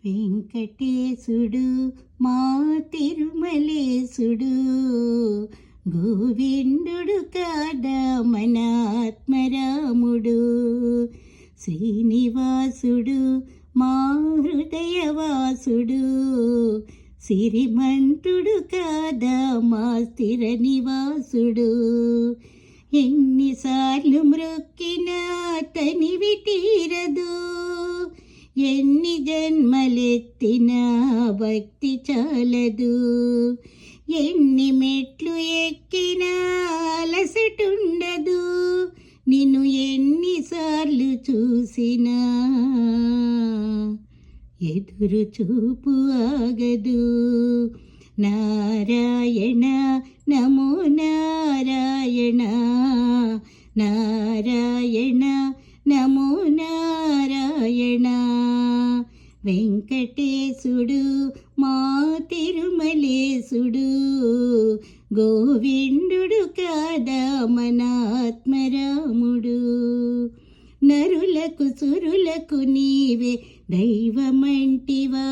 వెంకటేశుడు మా తిరుమలేశుడు, గోవిందుడు కాదా మన ఆత్మరాముడు. శ్రీనివాసుడు మా హృదయవాసుడు, సిరిమంతుడు కాదా మా స్థిర నివాసుడు. ఎన్నిసార్లు మ్రొక్కినా తనివి తీరదు, ఎన్ని జన్మలెత్తినా భక్తి చాలదు. ఎన్ని మెట్లు ఎక్కినా అలసటుండదు, నిన్ను ఎన్నిసార్లు చూసినా ఎదురు చూపు ఆగదు. నారాయణ నమో నారాయణ, నారాయణ నమో నారాయణ. వెంకటేశుడు మా తిరుమలేశుడు, గోవిందుడు కాదా మన ఆత్మరాముడు. నరులకు సురులకు నీవే దైవమంటివా,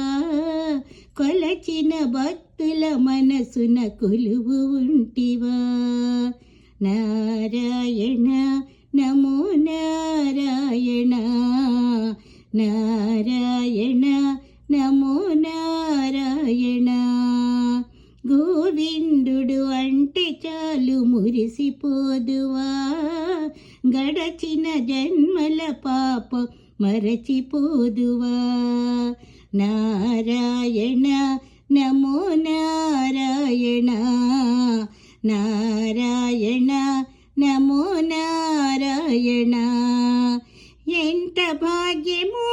కొలచిన భక్తుల మనసున కొలువు ఉంటివా. నారాయణ నమో నారాయణ, నారాయణ నమో నారాయణ. గోవిందుడు అంటే చాలు మురిసిపోదువా, గడచిన జన్మల పాపం మరచిపోదువా. నారాయణ నమో నారాయణ, నారాయణ నమో నారాయణ. ఎంత భాగ్యమో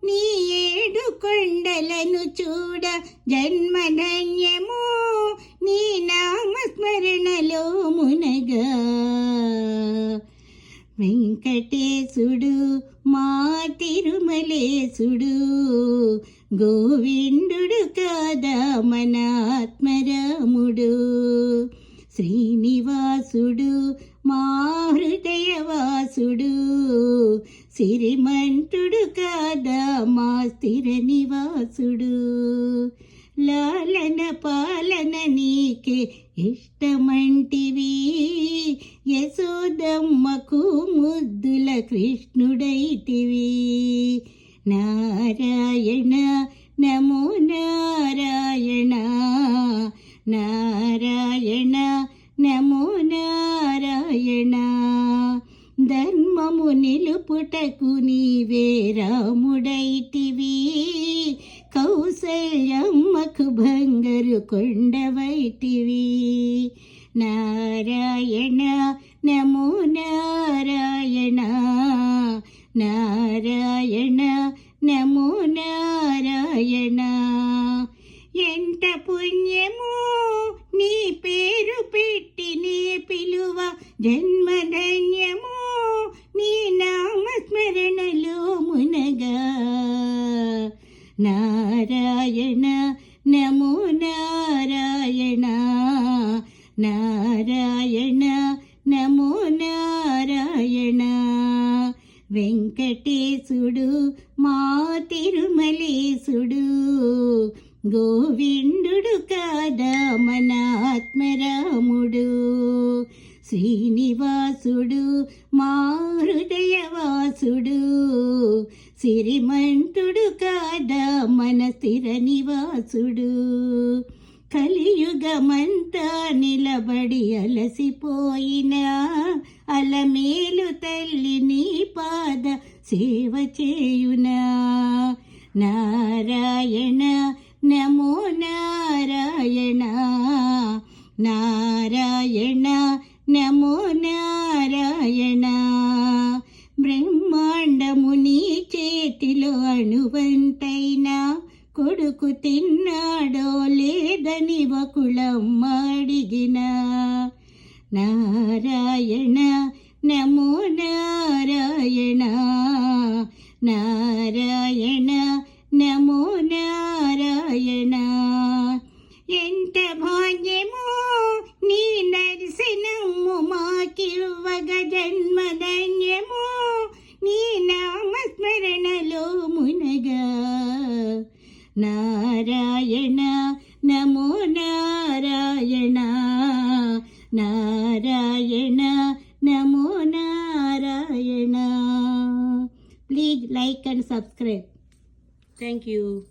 నీ ఏడు కొండలను చూడ, జన్మధన్యమో నీ నామస్మరణలో మునగా. వెంకటేశుడు మా తిరుమలేశుడు, గోవిందుడు కాదా మన ఆత్మరాముడు. శ్రీనివాసుడు మా హృదయవాసుడు, సిరిమంతుడు కాదా మా స్థిర నివాసుడు. లాలన పాలన నీకే ఇష్టమంటివి, యశోదమ్మకు ముద్దుల కృష్ణుడైతివి. నారాయణ నమో నారాయణ, నారాయణ నమో నారాయణ. ధర్మము నిలుపుటకు నీవే రాముడైతివి, కౌసల్యమ్మకు బంగారు కొండవైతివి. నారాయణ నమో నారాయణ, నారాయణ నమో నారాయణ. ఎంత పుణ్యమో నీ పేరు పెట్టి నీ పిలువ, జన్మధన్యమో నీ నామస్మరణలో మునగా. నారాయణ నమో నారాయణ, నారాయణ నమో నారాయణ. వెంకటేశుడు మా తిరుమలేశుడు, గోవిందుడు కాదా మన ఆత్మరాముడు. శ్రీనివాసుడు మా హృదయవాసుడు, సిరిమంతుడు కాదా మన స్థిర నివాసుడు. కలియుగమంతా నిలబడి అలసిపోయినా, అలమేలు తల్లి నీ పాద సేవ చేయునా. నారాయణ నమో నారాయణ, నారాయణ నమో నారాయణ. బ్రహ్మాండము నీ చేతిలో అణువంతైనా, కొడుకు తిన్నాడో లేదని వకుళమ్మ అడిగిన. నారాయణ నమో నారాయణ, నారాయణ నమో నారాయణ. ఎంత భాగ్యమో నీ దర్శనము మాకివ్వగ, జన్మధన్యమో నీ నామస్మరణలో మునగా. నారాయణ నమో నారాయణ నారాయణ నమో Narayana. Please like and subscribe. Thank you.